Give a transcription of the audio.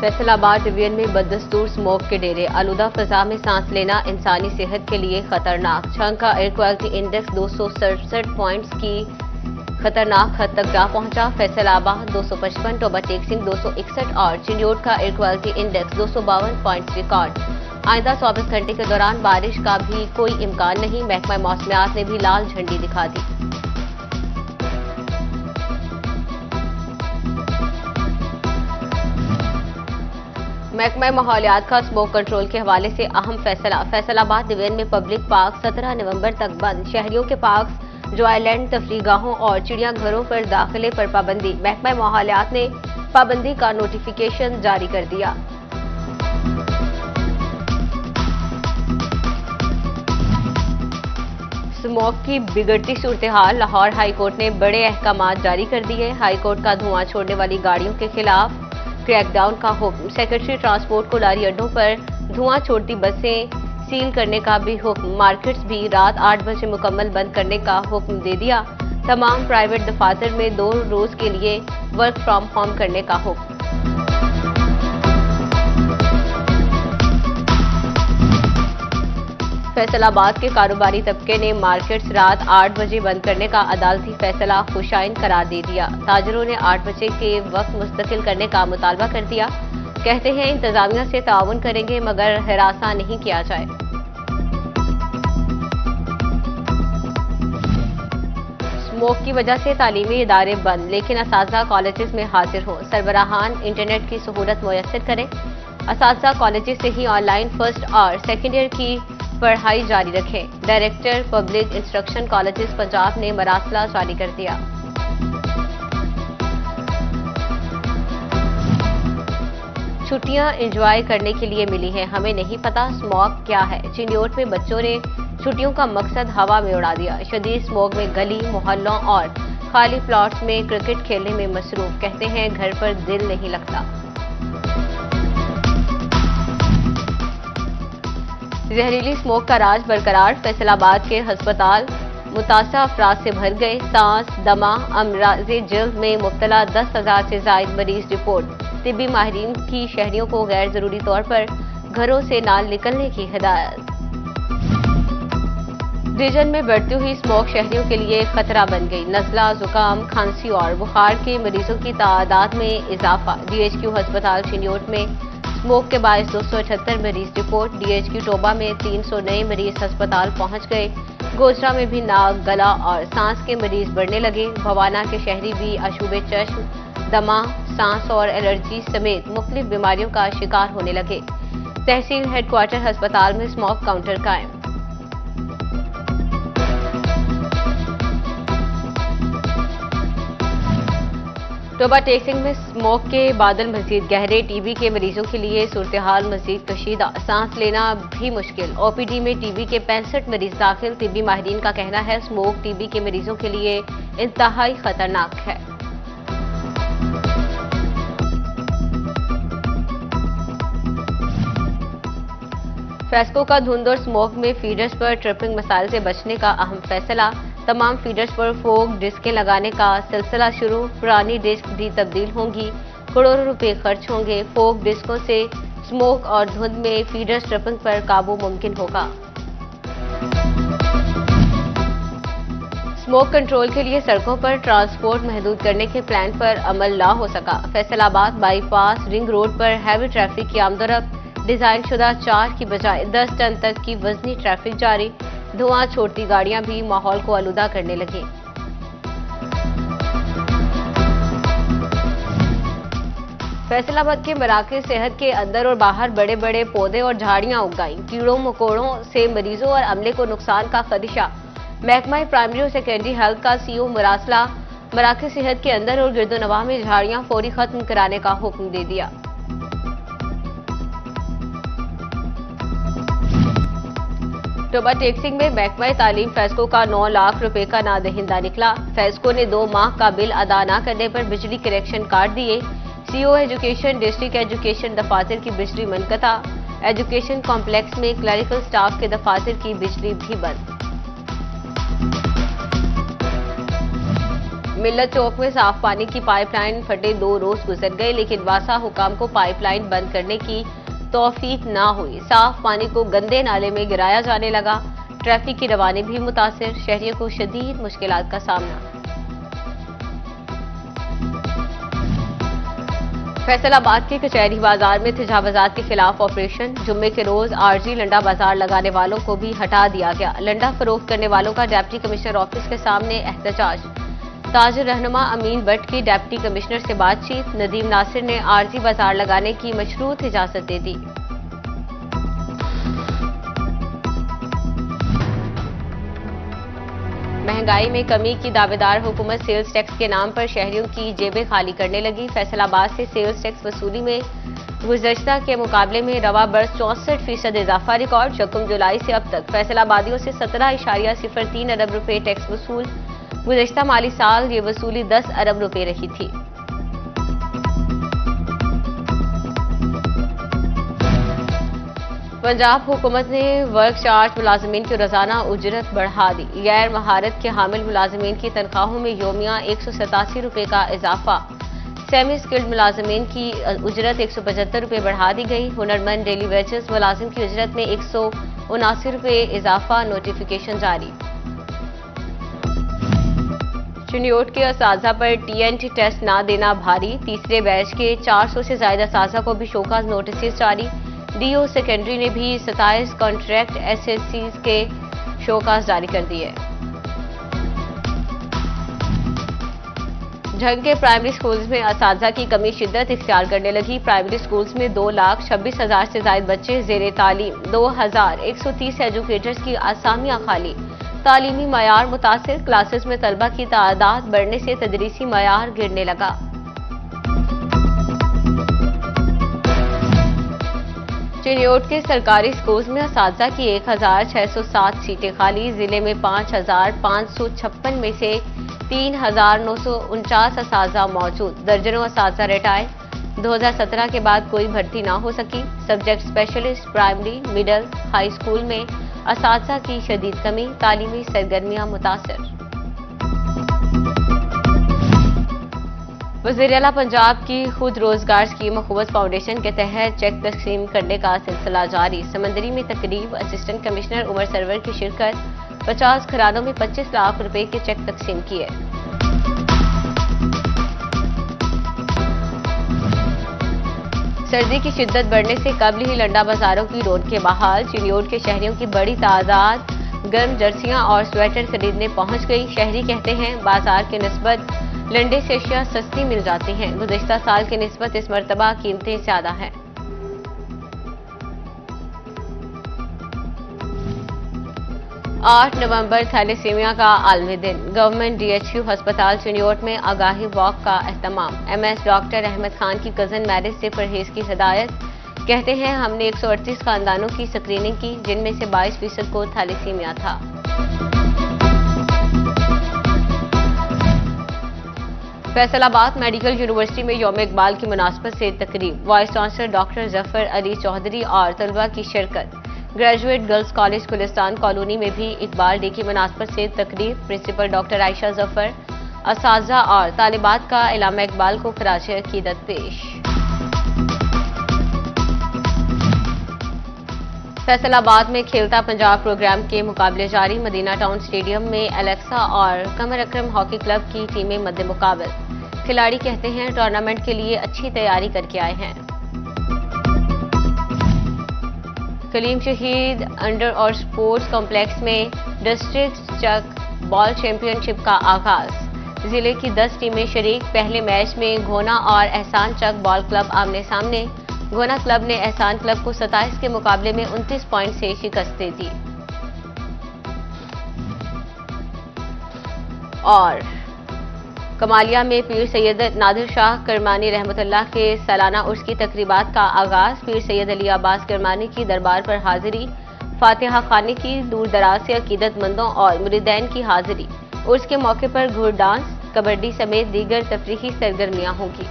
فیصل آباد ڈویژن میں بدستور اسموک کے ڈیرے، آلودہ فضا میں سانس لینا انسانی صحت کے لیے خطرناک۔ چھنگ کا ایئر کوالٹی انڈیکس 267 پوائنٹس کی خطرناک حد تک جا پہنچا۔ فیصل آباد 255، ٹوبہ ٹیک سنگھ 261 اور چنیوٹ کا air quality index 252 points record. آئندہ 24 گھنٹے کے دوران بارش کا بھی کوئی امکان نہیں، محکمہ موسمیات نے بھی لال جھنڈی دکھا دی۔ محکمہ ماحولیات کا اسموک کنٹرول کے حوالے سے اہم فیصلہ۔ فیصل آباد ڈویژن میں پبلک پارک 17 نومبر تک بند، شہریوں کے پارکس، جوائے لینڈ، تفریح گاہوں اور چڑیا گھروں پر داخلے پر پابندی۔ محکمہ ماحولیات نے پابندی کا نوٹیفیکیشن جاری کر دیا۔ اسموک کی بگڑتی صورتحال، لاہور ہائی کورٹ نے بڑے احکامات جاری کر دیے۔ ہائی کورٹ کا دھواں چھوڑنے والی گاڑیوں کے خلاف کریک ڈاؤن کا حکم۔ سیکرٹری ٹرانسپورٹ کو لاری اڈوں پر دھواں چھوڑتی بسیں سیل کرنے کا بھی حکم۔ مارکیٹس بھی رات 8 بجے مکمل بند کرنے کا حکم دے دیا۔ تمام پرائیویٹ دفاتر میں 2 روز کے لیے ورک فرام ہوم کرنے کا حکم۔ فیصل آباد کے کاروباری طبقے نے مارکیٹس رات 8 بجے بند کرنے کا عدالتی فیصلہ خوشائن قرار دے دیا۔ تاجروں نے 8 بجے کے وقت مستقل کرنے کا مطالبہ کر دیا۔ کہتے ہیں انتظامیہ سے تعاون کریں گے مگر ہراساں نہیں کیا جائے۔ اسموک کی وجہ سے تعلیمی ادارے بند، لیکن اساتذہ کالجز میں حاضر ہوں۔ سربراہان انٹرنیٹ کی سہولت میسر کریں۔ اساتذہ کالجز سے ہی آن لائن فرسٹ اور سیکنڈ ایئر کی پڑھائی جاری رکھیں۔ Director public instruction colleges Punjab نے مراسلہ جاری کر دیا۔ چھٹیاں انجوائے کرنے کے لیے ملی ہیں، ہمیں نہیں پتا اسموک کیا ہے۔ چنیوٹ میں بچوں نے چھٹیوں کا مقصد ہوا میں اڑا دیا۔ شدید اسموک میں گلی محلوں اور خالی پلاٹس میں کرکٹ کھیلنے میں مصروف، کہتے ہیں گھر پر دل نہیں لگتا۔ زہریلی اسموک کا راز برقرار، فیصل آباد کے ہسپتال متاثرہ افراد سے بھر گئے۔ سانس، دمہ، امراض جلد میں مبتلا 10,000 سے زائد مریض رپورٹ۔ طبی ماہرین کی شہریوں کو غیر ضروری طور پر گھروں سے نہ نکلنے کی ہدایت۔ ڈویژن میں بڑھتی ہوئی اسموک شہریوں کے لیے خطرہ بن گئی۔ نزلہ، زکام، کھانسی اور بخار کے مریضوں کی تعداد میں اضافہ۔ ڈی ایچ کیو ہسپتال چنیوٹ میں اسموک کے باعث 278 مریض report. D H Q Toba میں 300 نئے مریض ہسپتال پہنچ گئے۔ گوجرا میں بھی ناک، گلا اور سانس کے مریض بڑھنے لگے۔ بھوانا کے شہری بھی آشوب چشم، دمہ، سانس اور الرجی سمیت مختلف بیماریوں کا شکار ہونے لگے۔ تحصیل ہیڈ کوارٹر ہسپتال میں اسموک کاؤنٹر قائم۔ ٹوبہ ٹیک سنگھ میں اسموک کے بادل مزید گہرے، ٹی بی کے مریضوں کے لیے صورتحال مزید کشیدہ، سانس لینا بھی مشکل۔ او پی ڈی میں ٹی بی کے 65 مریض داخل۔ طبی ماہرین کا کہنا ہے اسموک ٹی بی کے مریضوں کے لیے انتہائی خطرناک ہے۔ فیسکو کا دھند اور اسموک میں فیڈرز پر ٹرپنگ مسائل سے بچنے کا اہم فیصلہ۔ تمام فیڈرز پر فوگ ڈسکیں لگانے کا سلسلہ شروع۔ پرانی ڈسک بھی تبدیل ہوں گی، کروڑوں روپے خرچ ہوں گے۔ فوگ ڈسکوں سے اسموک اور دھند میں فیڈرز ٹرپنگ پر قابو ممکن ہوگا۔ اسموک کنٹرول کے لیے سڑکوں پر ٹرانسپورٹ محدود کرنے کے پلان پر عمل نہ ہو سکا۔ فیصل آباد by pass ring road per heavy traffic کی آمد و رفت، ڈیزائن شدہ 4 کی بجائے 10 ٹن تک کی وزنی ٹریفک جاری۔ دھواں چھوڑتی گاڑیاں بھی ماحول کو آلودہ کرنے لگیں۔ فیصل آباد کے مراکز صحت کے اندر اور باہر بڑے بڑے پودے اور جھاڑیاں اگائیں۔ کیڑوں مکوڑوں سے مریضوں اور عملے کو نقصان کا خدشہ۔ محکمہ پرائمری اور سیکنڈری ہیلتھ کا سی او مراسلہ، مراکز صحت کے اندر اور گرد و نواح میں جھاڑیاں فوری ختم کرانے کا حکم دے دیا۔ ٹوبہ ٹیک سنگھ میں محکمہ تعلیم فیسکو کا 9 لاکھ روپے کا نادہندہ نکلا۔ فیسکو نے 2 ماہ کا بل ادا نہ کرنے پر بجلی کنیکشن کاٹ دیے۔ سی او ایجوکیشن ڈسٹرکٹ ایجوکیشن دفاتر کی بجلی منقطع۔ ایجوکیشن کمپلیکس میں کلریکل سٹاف کے دفاتر کی بجلی بھی بند۔ मिल्लत चौक में साफ पानी की पाइपलाइन फटे 2 रोज गुजर गए, लेकिन वासा हुकाम को पाइपलाइन बंद करने की तौफीक ना हुई। साफ पानी को गंदे नाले में गिराया जाने लगा। ट्रैफिक की रवानी भी मुतासिर, शहरियों को शदीद मुश्किलात का सामना। फैसलाबाद के कचहरी बाजार में तजावुजात के खिलाफ ऑपरेशन। जुम्मे के रोज आरजी लंडा बाजार लगाने वालों को भी हटा दिया गया। लंडा फरोख्त करने वालों का डिप्टी कमिश्नर ऑफिस के सामने एहतजाज। ताजिर रहनुमा अमीन भट्ट की डिप्टी कमिश्नर से बातचीत। नदीम नासिर ने आरजी बाजार लगाने की मशरूत इजाजत दे दी। महंगाई में कमी की दावेदार हुकूमत सेल्स टैक्स के नाम पर शहरियों की जेबें खाली करने लगी। फैसलाबाद से सेल्स टैक्स वसूली में गुज़श्ता के मुकाबले में रवा बरस 64% इजाफा रिकॉर्ड। 6 जुलाई से अब तक फैसलाबादियों से 17.03 अरब रुपए टैक्स वसूल। गुज़श्ता माली साल ये वसूली 10 अरब रुपए रही थी। पंजाब हुकूमत ने वर्क चार्ज मुलाजमीन की रोजाना उजरत बढ़ा दी। गैर महारत के हामिल मुलाजमीन की तनख्वाहों में योमिया 187 रुपए का इजाफा। सेमी स्किल्ड मुलाजमीन की उजरत 175 रुपए बढ़ा दी गई। हुनरमंद डेली वेजेस मुलाजिम की उजरत में 179 रुपए इजाफा। नोटिफिकेशन जारी। चिन्योट के असाजा पर टीएनटी टेस्ट न देना भारी। तीसरे बैच के 400 से ज्यादा असाजा को भी शोकाज नोटिस जारी। डीओ सेकेंडरी ने भी 27 कॉन्ट्रैक्ट एसएससीज के शोकाज जारी कर दिए। झंग के प्राइमरी स्कूल्स में असाजा की कमी शिद्दत इख्तियार करने लगी। प्राइमरी स्कूल्स में 2,26,000 से ज्यादा बच्चे जेर तालीम। 2,130 एजुकेटर्स की असामियां खाली। तालीमी मयार मुतासिर। क्लासेस में तलबा की तादाद बढ़ने से तदरीसी मयार गिरने लगा। चिन्योट के सरकारी स्कूल्स में असातिज़ा की 1,607 सीटें खाली। जिले में 5,556 में से 3,949 असातिज़ा मौजूद। दर्जनों असातिज़ा रिटायर। 2017 के बाद कोई भर्ती ना हो सकी। Subject specialist primary, middle, high school में असातिज़ा की शदीद कमी। तालीमी सरगर्मियां मुतासिर। वज़ीर आला पंजाब की खुद रोजगार स्कीम अखुवत फाउंडेशन के तहत चेक तकसीम करने का सिलसिला जारी। समंदरी में तकरीब। असिस्टेंट कमिश्नर उमर सरवर की शिरकत। 50 घरानों में 25 लाख रुपए के चेक तकसीम किए। सर्दी की शिद्दत बढ़ने से कबल ही लंडा बाजारों की रौनकें बहाल। चिन्योट के शहरियों की बड़ी तादाद गर्म जर्सियां और स्वेटर खरीदने पहुंच गई। शहरी कहते हैं बाजार के निस्बत लंडे से अशिया सस्ती मिल जाती हैं। गुज़श्ता साल की निस्बत इस मरतबा कीमतें ज्यादा हैं। 8 नवंबर थैलेसीमिया का आलमी दिन। गवर्नमेंट डीएचक्यू अस्पताल चिन्योट में आगाही वॉक का एहतमाम। एमएस डॉक्टर अहमद खान की कजन मैरिज से परहेज की हिदायत। कहते हैं हमने 138 खानदानों की स्क्रीनिंग की, जिनमें से 22% को थैलेसीमिया था। फैसलाबाद मेडिकल यूनिवर्सिटी में यौम इकबाल की मुनासबत से तकरीब। Vice chancellor doctor Zafar Ali Chaudhry और तलबा की शिरकत। Graduate girls college Gulistan colony में भी इकबाल डे की मुनासबत से तकरीब। प्रिंसिपल डॉक्टर आयशा जफर, असातिज़ा और तालिबात का इलामा इकबाल को खराज अकीदत पेश। फैसलाबाद में खेलता पंजाब प्रोग्राम के मुकाबले जारी। मदीना टाउन स्टेडियम में एलेक्सा और कमर अकरम हॉकी क्लब की टीमें मद्दे मुकाबल। खिलाड़ी कहते हैं टूर्नामेंट के लिए अच्छी तैयारी करके आए हैं। कलीम शहीद अंडर और स्पोर्ट्स कॉम्प्लेक्स में डिस्ट्रिक्ट चक बॉल चैंपियनशिप का आगाज। जिले की 10 टीमें शरीक। पहले मैच में घोना और एहसान चक बॉल क्लब आमने सामने। घोना क्लब ने एहसान क्लब को 27 के मुकाबले में 29 पॉइंट से शिकस्त दे दी। और कमालिया में पीर सैयद नादिर शाह करमानी रहमतुल्लाह के सालाना उर्स की तकरीबात का आगाज। पीर सैयद अली अब्बास करमानी की दरबार पर हाजिरी। फातिहा खानी की दूर दराज से अकीदतमंदों और मुरीदैन की हाजिरी। उर्स के मौके पर घुड़ डांस, कबड्डी समेत दीगर तफरीही सरगर्मियां होंगी।